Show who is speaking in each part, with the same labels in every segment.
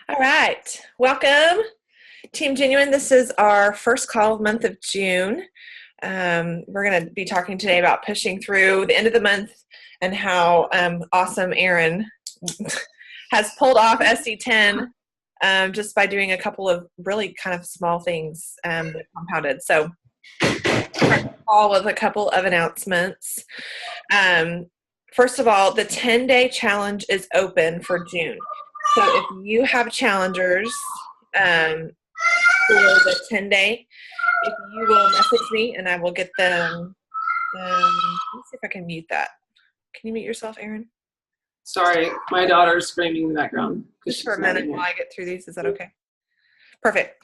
Speaker 1: All right. Welcome, Team Genuine. This is our first call month of June. We're going to be talking today about pushing through the end of the month and how awesome Erin has pulled off SC10 just by doing a couple of really kind of small things that compounded. So, all with a couple of announcements. First of all, the 10-day challenge is open for June. So if you have challengers for the 10-day, if you will message me and I will get them. Let me see if I can mute that. Can you mute yourself, Erin?
Speaker 2: Sorry, my daughter's screaming in the background.
Speaker 1: Just for a minute while I get through these. Is that okay? Perfect.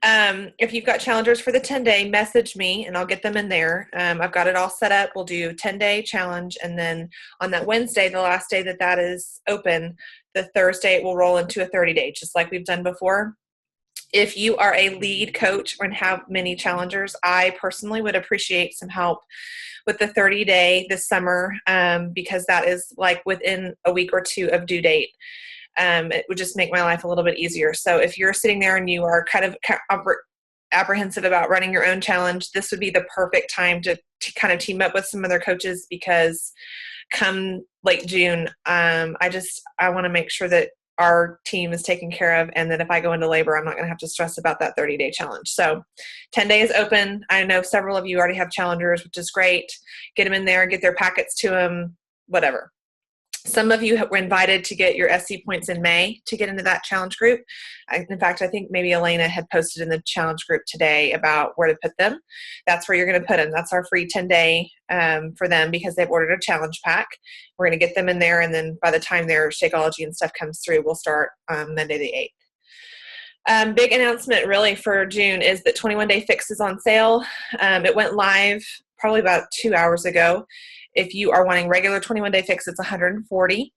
Speaker 1: If you've got challengers for the 10-day, message me and I'll get them in there. I've got it all set up. We'll do 10-day challenge, and then on that Wednesday, the last day that is open, the Thursday it will roll into a 30-day, just like we've done before. If you are a lead coach and have many challengers, I personally would appreciate some help with the 30-day this summer because that is like within a week or two of due date. It would just make my life a little bit easier. So if you're sitting there and you are kind of apprehensive about running your own challenge, this would be the perfect time to kind of team up with some other coaches, because come late June, I want to make sure that our team is taken care of, and that if I go into labor, I'm not going to have to stress about that 30-day challenge. So 10 days open. I know several of you already have challengers, which is great. Get them in there, get their packets to them, whatever. Some of you were invited to get your SC points in May to get into that challenge group. In fact, I think maybe Elena had posted in the challenge group today about where to put them. That's where you're going to put them. That's our free 10-day for them because they've ordered a challenge pack. We're going to get them in there, and then by the time their Shakeology and stuff comes through, we'll start Monday the 8th. Big announcement really for June is that 21-Day Fix is on sale. It went live probably about 2 hours ago. If you are wanting regular 21-Day Fix, it's $140.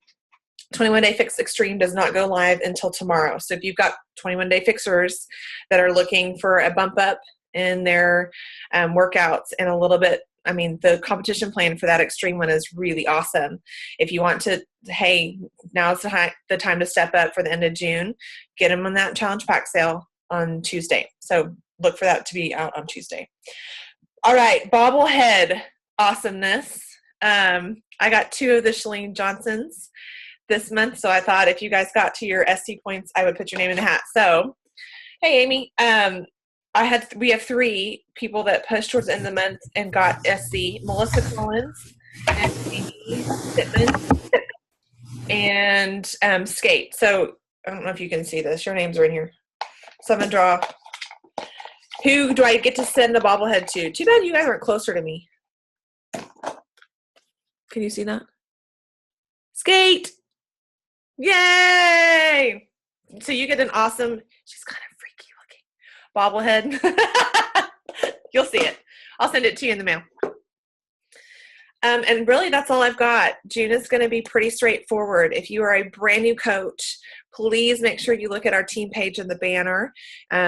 Speaker 1: 21-Day Fix Extreme does not go live until tomorrow. So if you've got 21-Day Fixers that are looking for a bump up in their workouts and a little bit, the competition plan for that Extreme one is really awesome. If you want to, hey, now's the time to step up for the end of June, get them on that challenge pack sale on Tuesday. So look for that to be out on Tuesday. All right, bobblehead awesomeness. I got 2 of the Shalene Johnsons this month, so I thought if you guys got to your SC points, I would put your name in the hat. So, hey, Amy, we have 3 people that pushed towards the end of the month and got SC: Melissa Collins, and Amy Pittman, and Skate. So I don't know if you can see this. Your names are in here. So I'm gonna draw. Who do I get to send the bobblehead to? Too bad you guys aren't closer to me. Can you see that? Skate! Yay! So you get an awesome, she's kind of freaky looking bobblehead. You'll see it. I'll send it to you in the mail. And really that's all I've got. June is going to be pretty straightforward. If you are a brand new coach, please make sure you look at our team page in the banner.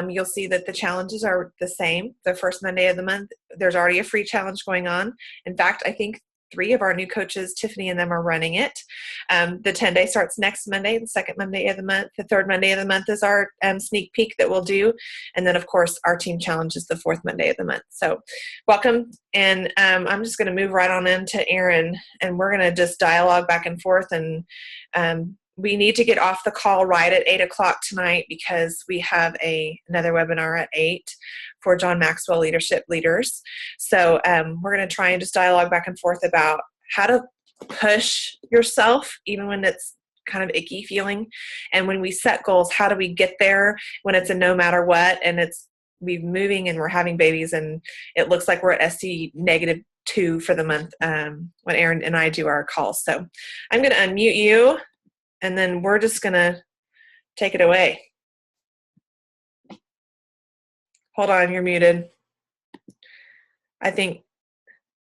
Speaker 1: You'll see that the challenges are the same. The first Monday of the month, there's already a free challenge going on. In fact, I think 3 of our new coaches, Tiffany and them, are running it. The 10-day starts next Monday, the second Monday of the month. The third Monday of the month is our sneak peek that we'll do. And then, of course, our team challenge is the fourth Monday of the month. So welcome. And I'm just going to move right on into Erin, and we're going to just dialogue back and forth. And we need to get off the call right at 8 o'clock tonight because we have another webinar at 8 for John Maxwell Leadership Leaders. So we're going to try and just dialogue back and forth about how to push yourself even when it's kind of icky feeling. And when we set goals, how do we get there when it's a no matter what and we're moving and we're having babies and it looks like we're at SC -2 for the month when Erin and I do our calls. So I'm going to unmute you, and then we're just going to take it away. Hold on, you're muted. I think.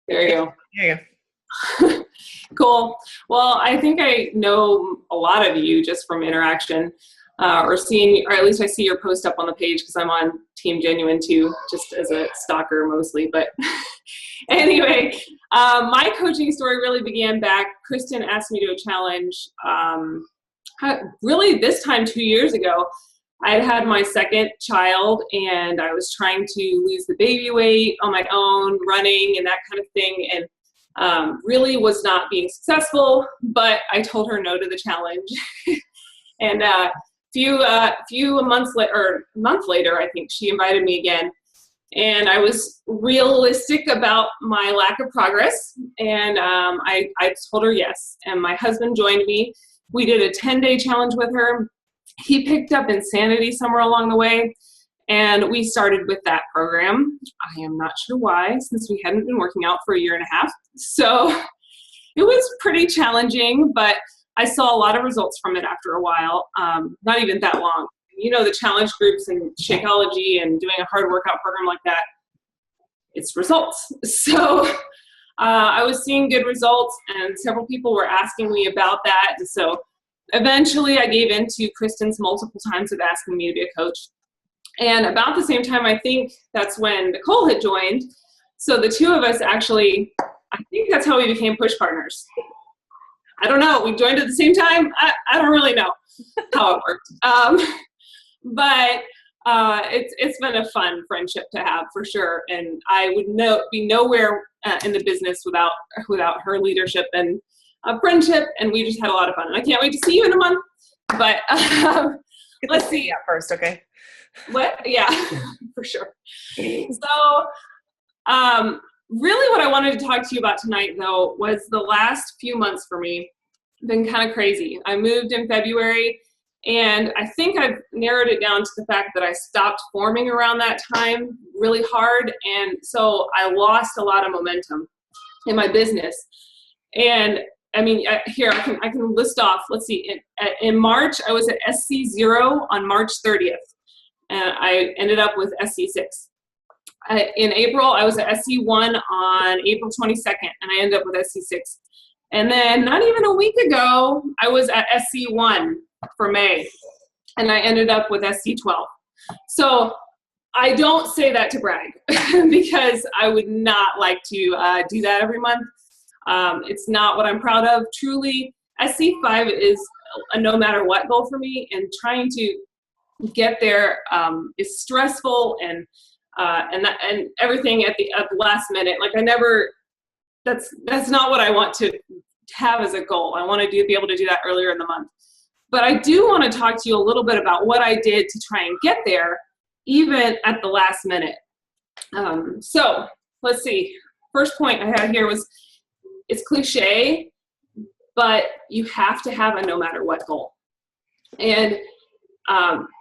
Speaker 2: There you go.
Speaker 1: There you go.
Speaker 2: Cool. Well, I think I know a lot of you just from interaction or seeing, or at least I see your post up on the page because I'm on Team Genuine too, just as a stalker mostly. But anyway, my coaching story really began back. Kristen asked me to do a challenge. really this time 2 years ago, I had had my second child and I was trying to lose the baby weight on my own, running and that kind of thing, and really was not being successful, but I told her no to the challenge. And few months later, or a month later, I think she invited me again. And I was realistic about my lack of progress. And I told her yes. And my husband joined me. We did a 10-day challenge with her. He picked up Insanity somewhere along the way. And we started with that program. I am not sure why, since we hadn't been working out for a year and a half. So it was pretty challenging, but I saw a lot of results from it after a while, not even that long. You know, the challenge groups and Shakeology and doing a hard workout program like that, it's results. So I was seeing good results, and several people were asking me about that. And so eventually I gave in to Kristen's multiple times of asking me to be a coach. And about the same time, I think that's when Nicole had joined. So the two of us actually, I think that's how we became push partners. I don't know. We joined at the same time. I don't really know how it worked. But it's been a fun friendship to have for sure. And I would be nowhere in the business without her leadership and friendship. And we just had a lot of fun. And I can't wait to see you in a month. But let's see.
Speaker 1: Yeah, first, okay.
Speaker 2: What? Yeah, for sure. So really what I wanted to talk to you about tonight, though, was the last few months for me have been kind of crazy. I moved in February, and I think I've narrowed it down to the fact that I stopped forming around that time really hard, and so I lost a lot of momentum in my business. And I mean, here I can list off. Let's see. In March, I was at SC0 on March 30th, and I ended up with SC6. In April, I was at SC1 on April 22nd, and I ended up with SC6. And then not even a week ago, I was at SC1 for May, and I ended up with SC12. So I don't say that to brag because I would not like to do that every month. It's not what I'm proud of. Truly, SC5 is a no matter what goal for me, and trying to get there is stressful and everything at the last minute. Like that's not what I want to have as a goal. I want to be able to do that earlier in the month. But I do want to talk to you a little bit about what I did to try and get there, even at the last minute. So let's see. First point I had here was, it's cliche, but you have to have a no matter what goal. And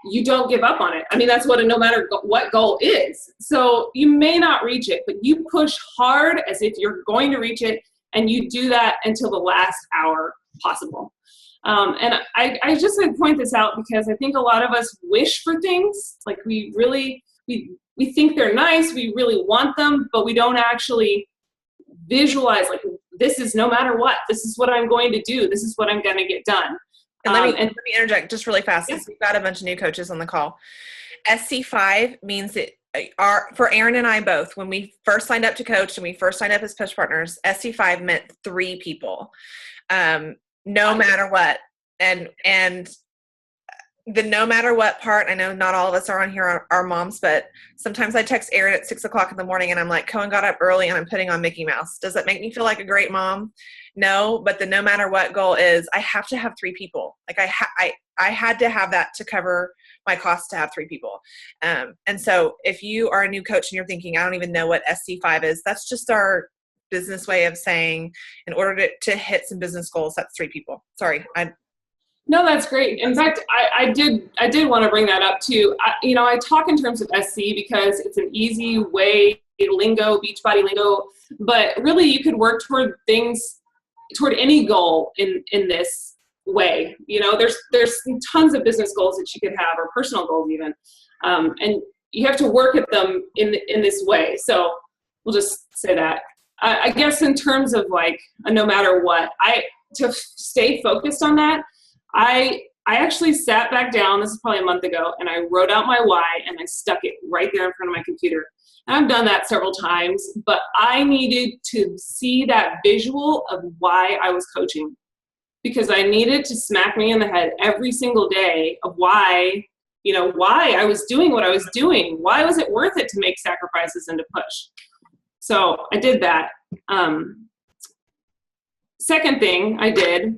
Speaker 2: you don't give up on it. I mean, that's what a no matter what goal is. So you may not reach it, but you push hard as if you're going to reach it, and you do that until the last hour possible. And I just want to point this out because I think a lot of us wish for things. Like we think they're nice, we really want them, but we don't actually visualize, like, this is no matter what. This is what I'm going to do. This is what I'm going to get done.
Speaker 1: And let me interject just really fast, because we've got a bunch of new coaches on the call. SC5 means for Erin and I both, when we first signed up to coach and we first signed up as push partners, SC5 meant 3 people, no matter what. And the no matter what part, I know not all of us are on here are moms, but sometimes I text Erin at 6:00 in the morning and I'm like, Cohen got up early and I'm putting on Mickey Mouse. Does that make me feel like a great mom? No, but the no matter what goal is, I have to have 3 people. Like I had to have that to cover my costs to have 3 people. And so if you are a new coach and you're thinking, I don't even know what SC5 is, that's just our business way of saying, in order to hit some business goals, that's 3 people. Sorry.
Speaker 2: No, that's great. In fact, I did want to bring that up too. I talk in terms of SC because it's an easy way, lingo, Beachbody lingo, but really you could work toward any goal in this way. There's tons of business goals that you could have, or personal goals even, and you have to work at them in this way. So we'll just say that. I guess in terms of like a no matter what, to stay focused on that, I actually sat back down, this is probably a month ago, and I wrote out my why and I stuck it right there in front of my computer. And I've done that several times, but I needed to see that visual of why I was coaching. because I needed to smack me in the head every single day of why I was doing what I was doing. Why was it worth it to make sacrifices and to push? So I did that. Second thing I did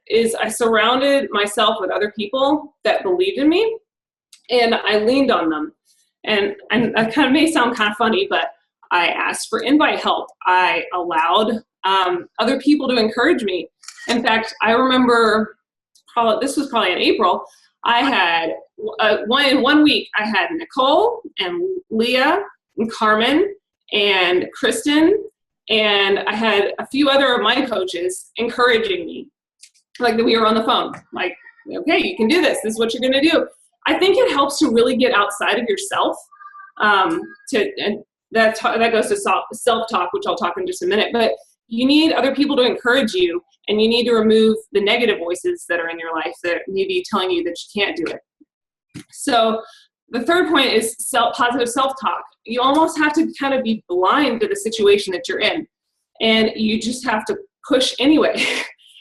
Speaker 2: is I surrounded myself with other people that believed in me, and I leaned on them. And that kind of may sound kind of funny, but I asked for invite help. I allowed other people to encourage me. In fact, I remember this was probably in April. I had in 1 week, I had Nicole and Leah and Carmen and Kristen, and I had a few other of my coaches encouraging me, like that we were on the phone, like, okay, you can do this. This is what you're going to do. I think it helps to really get outside of yourself. And that goes to self-talk, which I'll talk in just a minute. But you need other people to encourage you, and you need to remove the negative voices that are in your life that may be telling you that you can't do it. So the third point is positive self-talk. You almost have to kind of be blind to the situation that you're in, and you just have to push anyway.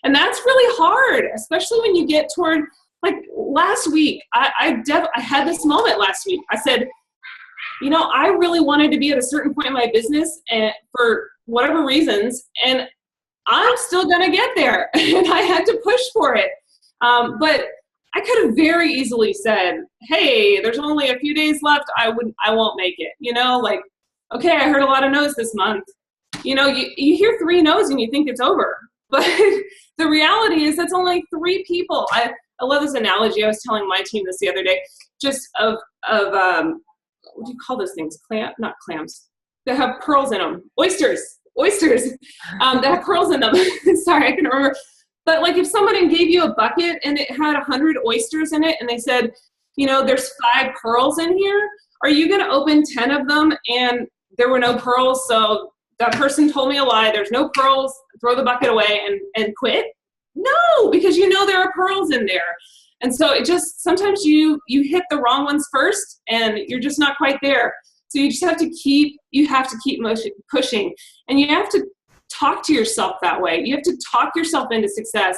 Speaker 2: And that's really hard, especially when you get toward, like last week, I had this moment last week. I said, I really wanted to be at a certain point in my business, and for whatever reasons, and I'm still going to get there. And I had to push for it. But I could have very easily said, hey, there's only a few days left. I won't make it. Like, okay, I heard a lot of no's this month. You hear 3 no's and you think it's over. But the reality is that's only 3 people. I love this analogy. I was telling my team this the other day, just of what do you call those things? Not clams. That have pearls in them. Oysters that have pearls in them. Sorry, I can remember. But like if somebody gave you a bucket and it had 100 oysters in it and they said, there's 5 pearls in here, are you going to open 10 of them and there were no pearls? So that person told me a lie. There's no pearls. Throw the bucket away and quit? No, because there are pearls in there. And so it just, sometimes you hit the wrong ones first and you're just not quite there. So you just have to keep pushing, and you have to talk to yourself that way. You have to talk yourself into success,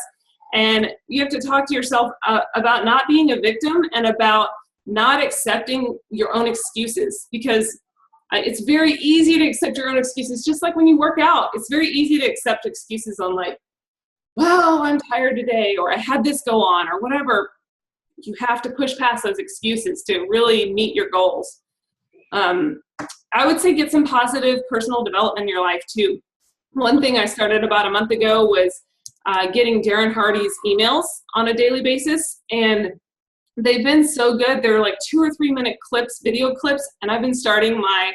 Speaker 2: and you have to talk to yourself about not being a victim and about not accepting your own excuses, because it's very easy to accept your own excuses. Just like when you work out, it's very easy to accept excuses on like, well, I'm tired today, or I had this go on, or whatever. You have to push past those excuses to really meet your goals. I would say get some positive personal development in your life too. One thing I started about a month ago was getting Darren Hardy's emails on a daily basis, and they've been so good. They're like 2 or 3 minute clips, video clips, and I've been starting my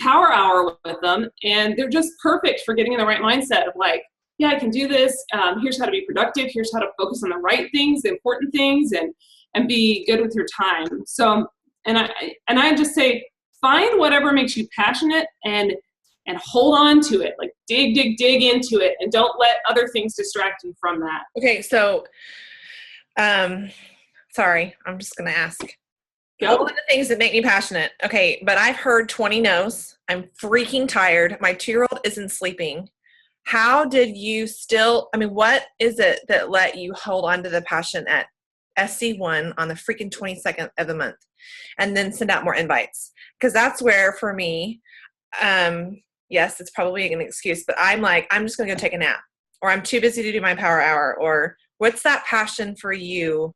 Speaker 2: power hour with them, and they're just perfect for getting in the right mindset of like, yeah, I can do this. Here's how to be productive. Here's how to focus on the right things, the important things, and be good with your time. So, and I just say, find whatever makes you passionate and hold on to it. Like dig into it, and don't let other things distract you from that.
Speaker 1: Okay. So, sorry, I'm just going to ask.
Speaker 2: Go.
Speaker 1: All of the things that make me passionate. Okay. But I've heard 20 no's. I'm freaking tired. My 2-year-old isn't sleeping. How did you what is it that let you hold on to the passion at SC1 on the freaking 22nd of the month and then send out more invites? Because that's where, for me, yes, it's probably an excuse, but I'm like, I'm just going to go take a nap, or I'm too busy to do my power hour, or what's that passion for you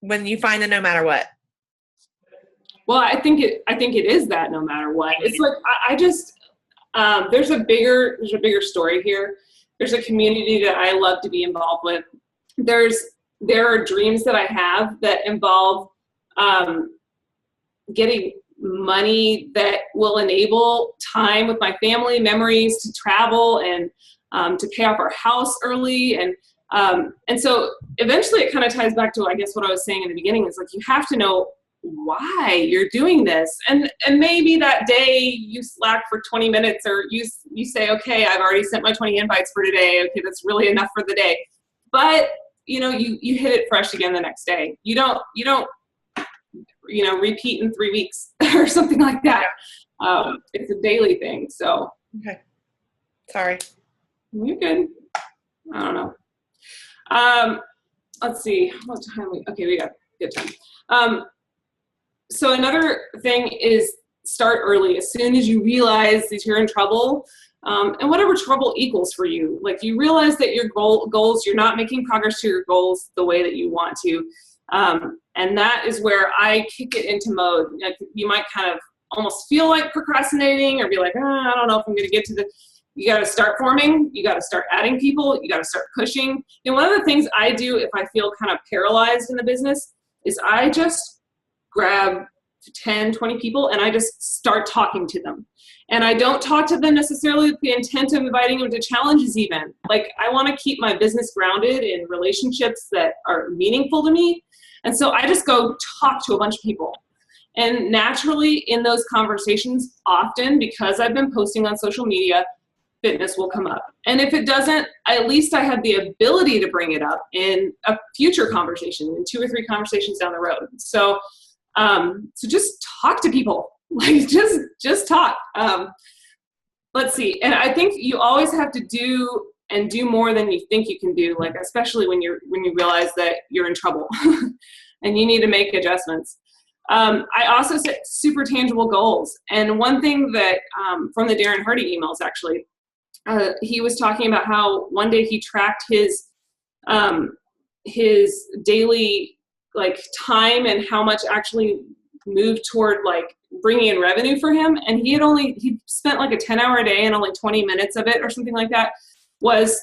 Speaker 1: when you find the no matter what?
Speaker 2: Well, I think it is that no matter what. It's like, I just, there's a bigger story here. There's a community that I love to be involved with. There are dreams that I have that involve getting money that will enable time with my family, memories to travel, and to pay off our house early. And so eventually it kind of ties back to, I guess, what I was saying in the beginning is like, you have to know why you're doing this. And maybe that day you slack for 20 minutes, or you say, okay, I've already sent my 20 invites for today. Okay, that's really enough for the day. But you hit it fresh again the next day. You don't repeat in 3 weeks or something like that. It's a daily thing. So.
Speaker 1: Okay. Sorry.
Speaker 2: You're good. I don't know. Let's see, what time we got good time. So another thing is start early. As soon as you realize that you're in trouble, and whatever trouble equals for you, like you realize that your goals, you're not making progress to your goals the way that you want to. And that is where I kick it into mode. Like you might kind of almost feel like procrastinating or be like, I don't know if I'm going to get to the, you got to start forming, you got to start adding people, you got to start pushing. And one of the things I do if I feel kind of paralyzed in the business is I just grab 10, 20 people and I just start talking to them. And I don't talk to them necessarily with the intent of inviting them to challenges even. Like I want to keep my business grounded in relationships that are meaningful to me. And so I just go talk to a bunch of people. And naturally in those conversations, often because I've been posting on social media, fitness will come up. And if it doesn't, at least I have the ability to bring it up in a future conversation, in 2 or 3 conversations down the road. So just talk to people, like just talk. Let's see. And I think you always have to do more than you think you can do, like especially when you realize that you're in trouble and you need to make adjustments. I also set super tangible goals. And one thing that from the Erin Holliday emails, actually, he was talking about how one day he tracked his daily like time and how much actually moved toward like bringing in revenue for him. And he spent like a 10-hour day and only 20 minutes of it or something like that was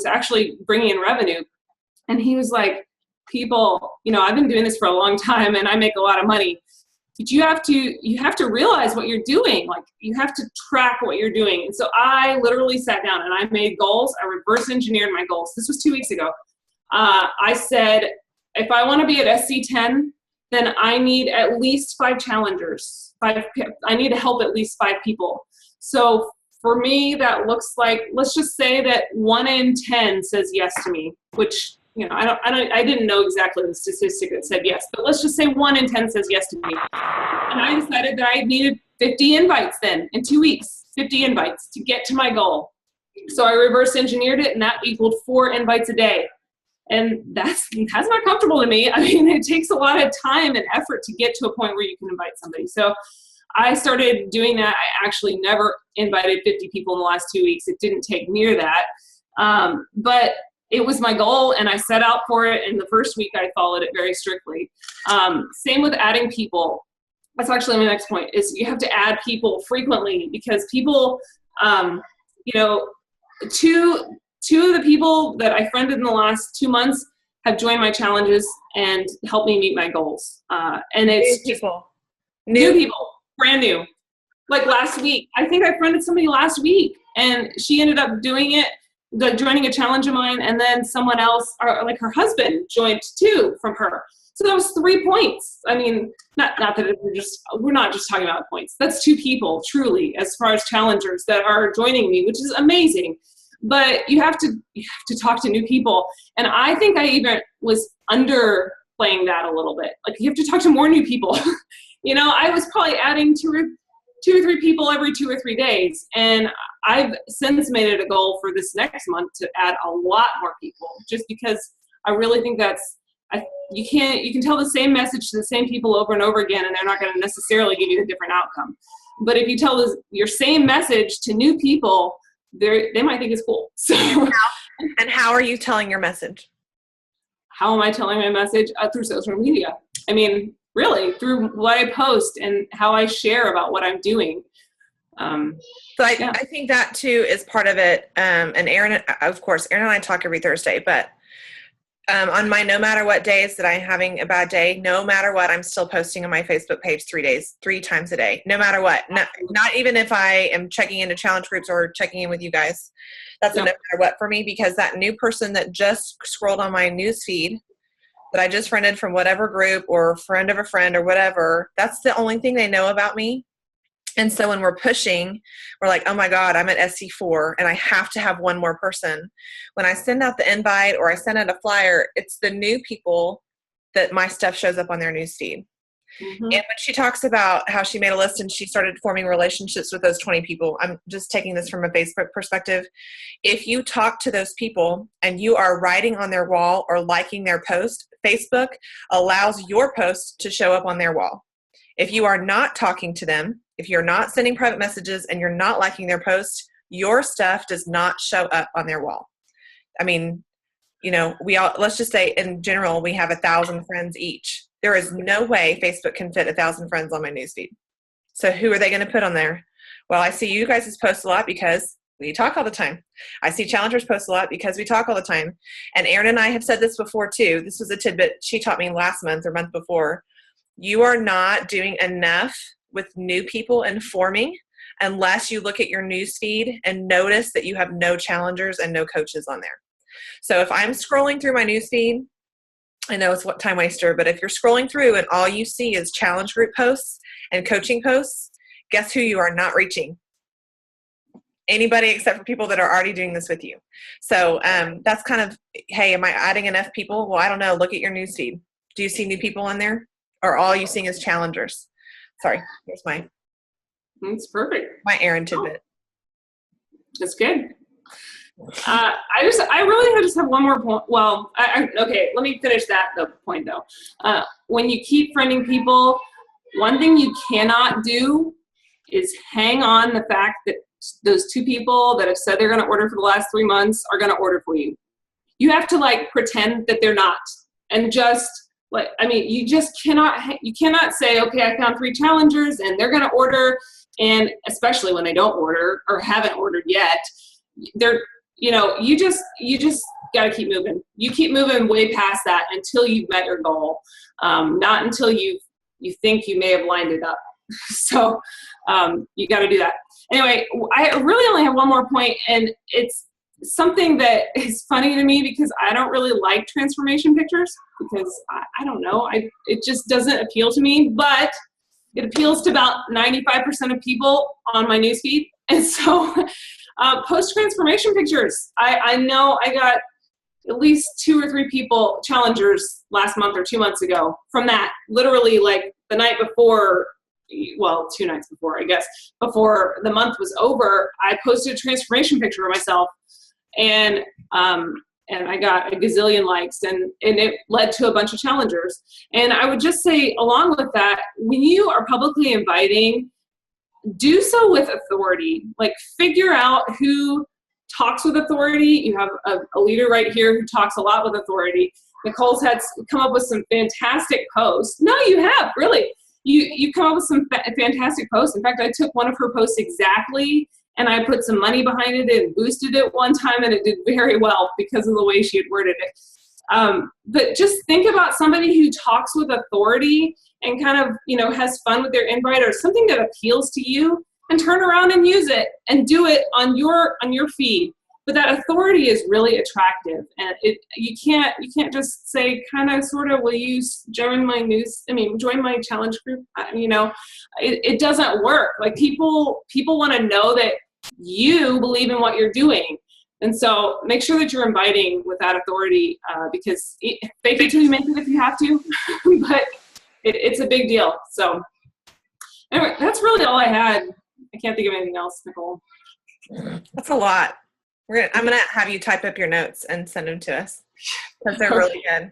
Speaker 2: actually bringing in revenue. And he was like, people, I've been doing this for a long time and I make a lot of money, but you have to realize what you're doing. Like you have to track what you're doing. And so I literally sat down and I made goals. I reverse engineered my goals. This was 2 weeks ago. I said, if I want to be at SC10, then I need at least 5 challengers. I need to help at least 5 people. So for me, that looks like, let's just say that 1 in 10 says yes to me, which, I didn't know exactly the statistic that said yes, but let's just say 1 in 10 says yes to me. And I decided that I needed 50 invites then in 2 weeks, 50 invites to get to my goal. So I reverse engineered it and that equaled 4 invites a day. And that's not comfortable to me. I mean, it takes a lot of time and effort to get to a point where you can invite somebody. So I started doing that. I actually never invited 50 people in the last 2 weeks. It didn't take near that. But it was my goal and I set out for it. And the first week I followed it very strictly. Same with adding people. That's actually my next point is you have to add people frequently because people, two of the people that I friended in the last 2 months have joined my challenges and helped me meet my goals. And it's new people, brand new. Like last week, I think I friended somebody last week and she ended up joining a challenge of mine. And then someone else, or like her husband joined too from her. So that was 3 points. I mean, not that we're not just talking about points. That's 2 people truly as far as challengers that are joining me, which is amazing. But you have to talk to new people. And I think I even was underplaying that a little bit. Like you have to talk to more new people. I was probably adding 2 or 3 people every 2 or 3 days. And I've since made it a goal for this next month to add a lot more people just because I really think you can tell the same message to the same people over and over again and they're not going to necessarily give you a different outcome. But if you tell your same message to new people, they might think it's cool. So,
Speaker 1: and how are you telling your message?
Speaker 2: How am I telling my message? Through social media. I mean, really, through what I post and how I share about what I'm doing.
Speaker 1: I think that too is part of it. And Erin, of course, Erin and I talk every Thursday, but on my no matter what days that I'm having a bad day, no matter what, I'm still posting on my Facebook page 3 times a day, no matter what. Not even if I am checking into challenge groups or checking in with you guys. That's a no matter what for me because that new person that just scrolled on my news feed that I just friended from whatever group or friend of a friend or whatever, that's the only thing they know about me. And so when we're pushing, we're like, oh my God, I'm at SC4 and I have to have one more person. When I send out the invite or I send out a flyer, it's the new people that my stuff shows up on their newsfeed.
Speaker 2: Mm-hmm.
Speaker 1: And when she talks about how she made a list and she started forming relationships with those 20 people, I'm just taking this from a Facebook perspective. If you talk to those people and you are writing on their wall or liking their post, Facebook allows your post to show up on their wall. If you are not talking to them, if you're not sending private messages and you're not liking their post, your stuff does not show up on their wall. I mean, we all, let's just say in general, we have 1,000 friends each. There is no way Facebook can fit 1,000 friends on my newsfeed. So who are they going to put on there? Well, I see you guys post a lot because we talk all the time. I see challengers post a lot because we talk all the time. And Erin and I have said this before too. This was a tidbit she taught me last month or month before. You are not doing enough with new people informing unless you look at your newsfeed and notice that you have no challengers and no coaches on there. So if I'm scrolling through my newsfeed, I know it's what time waster, but if you're scrolling through and all you see is challenge group posts and coaching posts, guess who you are not reaching? Anybody except for people that are already doing this with you. So that's kind of, hey, am I adding enough people? Well, I don't know. Look at your newsfeed. Do you see new people in there? Or all you seeing is challengers? Sorry, here's my.
Speaker 2: That's perfect.
Speaker 1: My Erin tidbit.
Speaker 2: That's good. I really just have one more point. Well, okay, let me finish the point though. When you keep friending people, one thing you cannot do is hang on the fact that those 2 people that have said they're going to order for the last 3 months are going to order for you. You have to pretend that they're not, and just you just cannot say, okay, I found 3 challengers and they're going to order. And especially when they don't order or haven't ordered yet, you just got to keep moving. You keep moving way past that until you've met your goal, not until you think you may have lined it up. So you got to do that. Anyway, I really only have one more point, and it's something that is funny to me because I don't really like transformation pictures because I don't know, it just doesn't appeal to me, but it appeals to about 95% of people on my newsfeed. And so post transformation pictures. I know I got at least 2 or 3 people, challengers, last month or 2 months ago from that. Literally the night before, well, 2 nights before, I guess, before the month was over, I posted a transformation picture of myself. And I got a gazillion likes, and it led to a bunch of challengers. And I would just say, along with that, when you are publicly inviting, do so with authority. Figure out who talks with authority. You have a leader right here who talks a lot with authority. Nicole's had come up with some fantastic posts. No, you have, really. You come up with some fantastic posts. In fact, I took one of her posts exactly, and I put some money behind it and boosted it one time, and it did very well because of the way she had worded it. But just think about somebody who talks with authority and kind of, has fun with their invite or something that appeals to you, and turn around and use it and do it on your feed. But that authority is really attractive, and you can't just say kind of sort of, will you join my challenge group? It doesn't work. People want to know that you believe in what you're doing. And so make sure that you're inviting with that authority, because fake it till you make it if you have to, but it's a big deal. So anyway, that's really all I had. I can't think of anything else, Nicole.
Speaker 1: That's a lot. I'm going to have you type up your notes and send them to us because they're really good.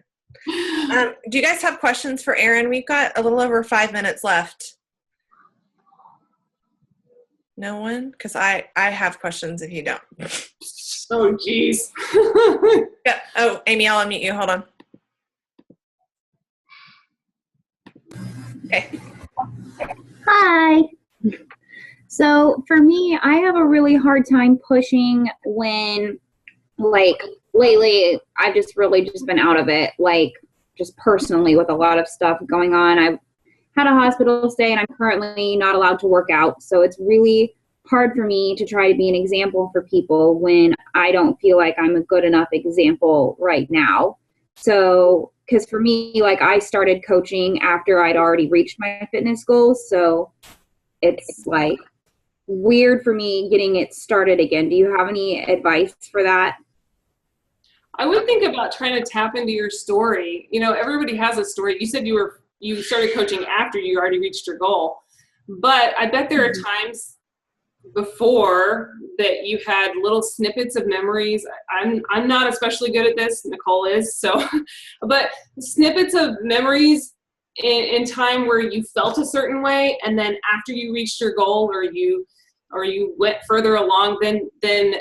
Speaker 1: Do you guys have questions for Erin? We've got a little over 5 minutes left. No one? Because I have questions if you don't.
Speaker 2: Oh, geez.
Speaker 1: Yeah. Oh, Amy, I'll unmute you. Hold on. Okay.
Speaker 3: Hi. So for me, I have a really hard time pushing when, lately, I've just really been out of it, just personally with a lot of stuff going on. I've had a hospital stay, and I'm currently not allowed to work out. So it's really hard for me to try to be an example for people when I don't feel like I'm a good enough example right now. So, because for me, I started coaching after I'd already reached my fitness goals. So it's weird for me getting it started again. Do you have any advice for that?
Speaker 2: I would think about trying to tap into your story. Everybody has a story. You said you were you started coaching after you already reached your goal. But I bet there are times before that you had little snippets of memories. I'm not especially good at this. Nicole is, so, but snippets of memories in time where you felt a certain way, and then after you reached your goal or you went further along, then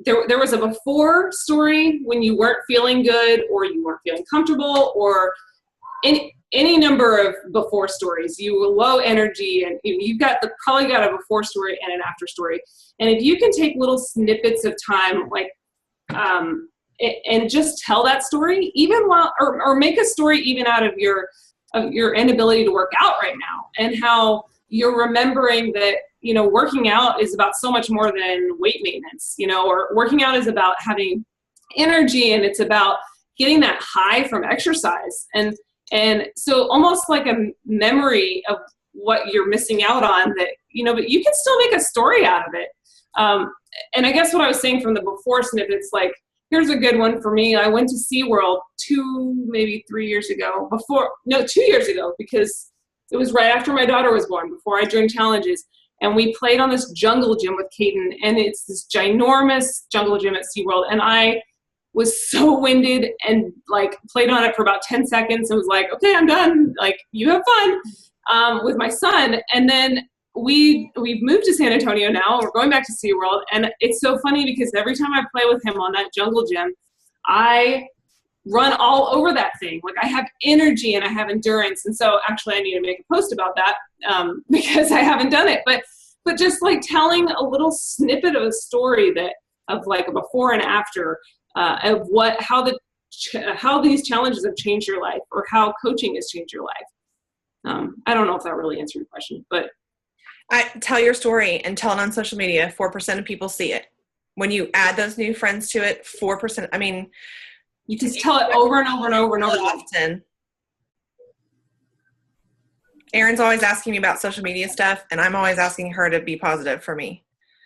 Speaker 2: there was a before story when you weren't feeling good or you weren't feeling comfortable, or any number of before stories. You were low energy, and you've probably got a before story and an after story. And if you can take little snippets of time, like, and just tell that story, even while, or make a story even out of your inability to work out right now, and how you're remembering that, working out is about so much more than weight maintenance, or working out is about having energy, and it's about getting that high from exercise. And so almost like a memory of what you're missing out on, that, but you can still make a story out of it. And I guess what I was saying from the before snippets, like, here's a good one for me. I went to SeaWorld 2 years ago, 2 years ago, because it was right after my daughter was born, before I joined challenges. And we played on this jungle gym with Caden, and it's this ginormous jungle gym at SeaWorld. And I was so winded and like played on it for about 10 seconds and was like, okay, I'm done. Like, you have fun, with my son. And then we've moved to San Antonio now. We're going back to SeaWorld. And it's so funny because every time I play with him on that jungle gym, I run all over that thing. Like, I have energy and I have endurance. And so actually I need to make a post about that, because I haven't done it. But just like telling a little snippet of a story of like a before and after, of how these challenges have changed your life, or how coaching has changed your life. I don't know if that really answered your question, but
Speaker 1: tell your story and tell it on social media. 4% of people see it. When you add those new friends to it, 4%. I mean,
Speaker 2: you just tell it over and over and over and over
Speaker 1: often. Erin's always asking me about social media stuff, and I'm always asking her to be positive for me.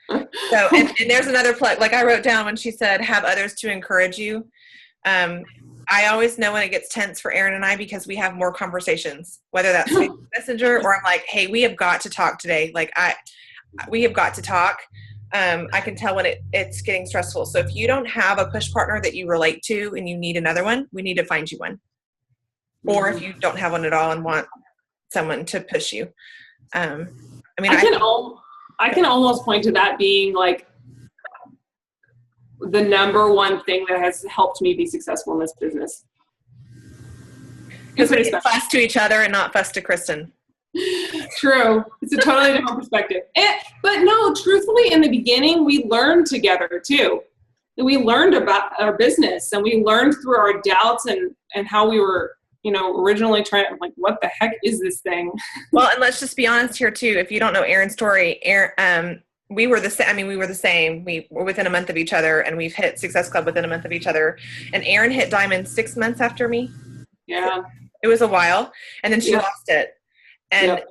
Speaker 1: So, and there's another plug, like I wrote down when she said, have others to encourage you. I always know when it gets tense for Erin and I, because we have more conversations, whether that's Facebook Messenger or I'm like, hey, we have got to talk today. Like we have got to talk. I can tell when it's getting stressful. So if you don't have a push partner that you relate to and you need another one, we need to find you one. Or if you don't have one at all and want someone to push you. I can almost point to that being like the number one thing that has helped me be successful in this business. Because we get fuss to each other and not fuss to Kristen.
Speaker 2: True. It's a totally different perspective. But no, truthfully, in the beginning, we learned together too. We learned about our business, and we learned through our doubts and how we were, originally trying, like, what the heck is this thing?
Speaker 1: Well, and let's just be honest here too. If you don't know Erin's story, we were the same. We were the same. We were within a month of each other, and we've hit Success Club within a month of each other. And Erin hit Diamond 6 months after me.
Speaker 2: Yeah.
Speaker 1: It was a while, and then she lost it. And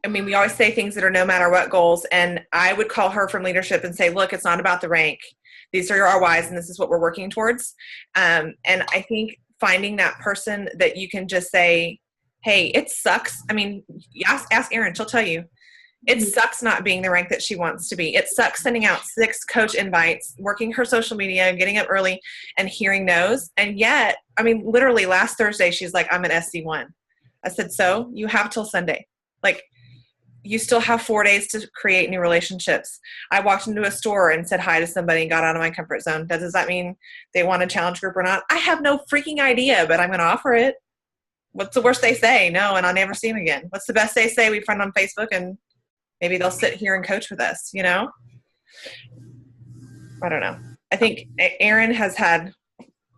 Speaker 1: we always say things that are no matter what goals. And I would call her from leadership and say, look, it's not about the rank. These are our whys, and this is what we're working towards. And I think finding that person that you can just say, hey, it sucks. I mean, ask Erin, she'll tell you. It sucks not being the rank that she wants to be. It sucks sending out 6 coach invites, working her social media, getting up early, and hearing no's. And yet, literally last Thursday, she's like, I'm an SC1. I said, so you have till Sunday. Like, you still have 4 days to create new relationships. I walked into a store and said hi to somebody and got out of my comfort zone. Does that mean they want a challenge group or not? I have no freaking idea, but I'm going to offer it. What's the worst they say? No, and I'll never see them again. What's the best they say? We friend on Facebook, and maybe they'll sit here and coach with us, I don't know. I think Erin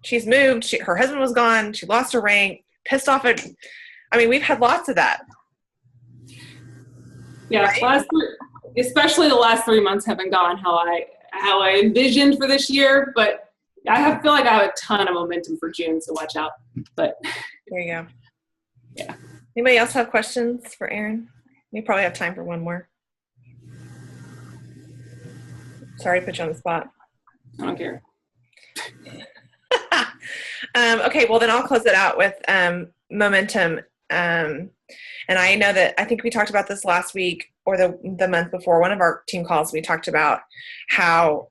Speaker 1: she's moved. Her husband was gone. She lost her rank, pissed off at, we've had lots of that.
Speaker 2: Yeah, right? Especially the last 3 months haven't gone how I envisioned for this year, but I feel like I have a ton of momentum for June, so watch out. But
Speaker 1: there you go.
Speaker 2: Yeah.
Speaker 1: Anybody else have questions for Erin? We probably have time for one more. Sorry to put you on the spot.
Speaker 2: I don't care.
Speaker 1: Okay, well then I'll close it out with momentum. And I know that I think we talked about this last week or the month before, one of our team calls, we talked about how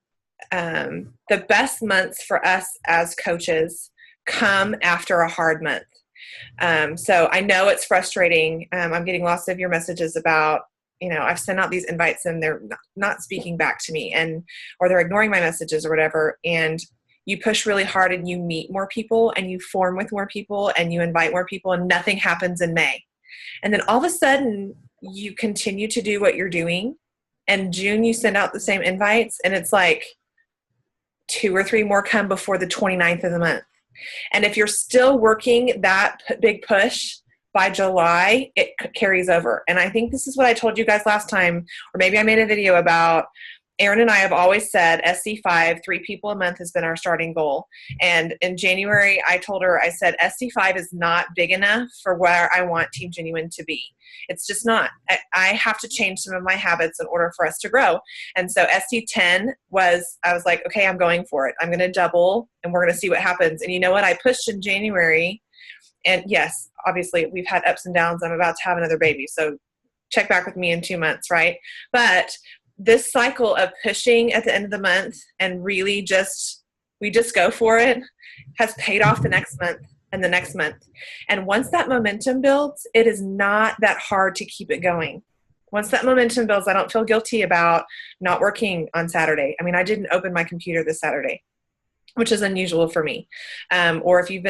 Speaker 1: the best months for us as coaches come after a hard month. So I know it's frustrating. I'm getting lots of your messages about, I've sent out these invites and they're not speaking back to me, or they're ignoring my messages or whatever. And you push really hard and you meet more people and you form with more people and you invite more people and nothing happens in May. And then all of a sudden you continue to do what you're doing. And June, you send out the same invites and it's like 2 or 3 more come before the 29th of the month. And if you're still working that big push by July, it carries over. And I think this is what I told you guys last time, or maybe I made a video about. Erin and I have always said SC5, 3 people a month has been our starting goal. And in January, I told her, I said, SC5 is not big enough for where I want Team Genuine to be. It's just not. I have to change some of my habits in order for us to grow. And so SC10 I was like, okay, I'm going for it. I'm going to double and we're going to see what happens. And you know what? I pushed in January. And yes, obviously we've had ups and downs. I'm about to have another baby. So check back with me in 2 months, right? But this cycle of pushing at the end of the month and really we just go for it has paid off the next month and the next month. And once that momentum builds, it is not that hard to keep it going. Once that momentum builds, I don't feel guilty about not working on Saturday. I mean, I didn't open my computer this Saturday, which is unusual for me. Or if you've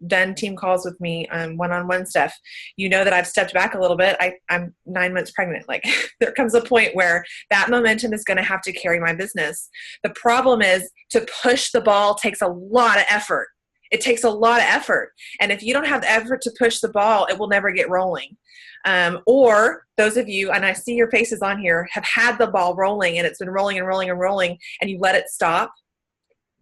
Speaker 1: done team calls with me on one-on-one stuff, you know that I've stepped back a little bit. I'm 9 months pregnant. Like there comes a point where that momentum is going to have to carry my business. The problem is to push the ball takes a lot of effort. It takes a lot of effort. And if you don't have the effort to push the ball, it will never get rolling. Or those of you, and I see your faces on here, have had the ball rolling and it's been rolling and rolling and rolling and you let it stop.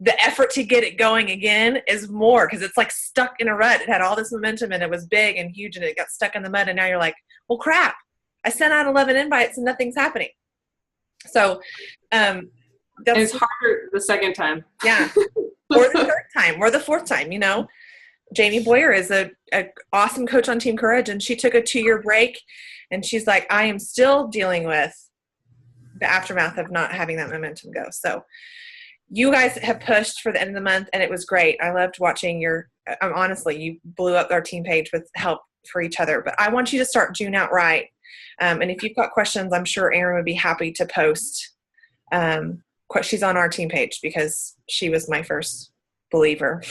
Speaker 1: The effort to get it going again is more because it's like stuck in a rut. It had all this momentum and it was big and huge and it got stuck in the mud. And now you're like, well, crap, I sent out 11 invites and nothing's happening. So
Speaker 2: it's harder the second time.
Speaker 1: Yeah. Or the third time or the fourth time, Jamie Boyer is a awesome coach on Team Courage. And she took a 2-year break and she's like, I am still dealing with the aftermath of not having that momentum go. So you guys have pushed for the end of the month, and it was great. I loved watching honestly, you blew up our team page with help for each other. But I want you to start June out right. And if you've got questions, I'm sure Erin would be happy to post. She's on our team page because she was my first believer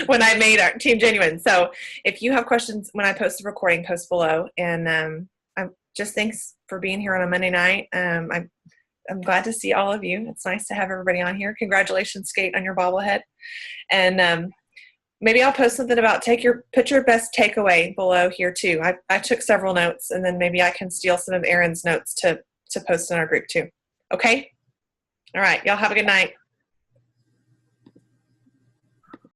Speaker 1: when I made our Team Genuine. So if you have questions when I post the recording, post below. And thanks for being here on a Monday night. I'm glad to see all of you. It's nice to have everybody on here. Congratulations, Skate, on your bobblehead. And maybe I'll post something about put your best takeaway below here too. I took several notes, and then maybe I can steal some of Erin's notes to post in our group too. Okay? All right. Y'all have a good night.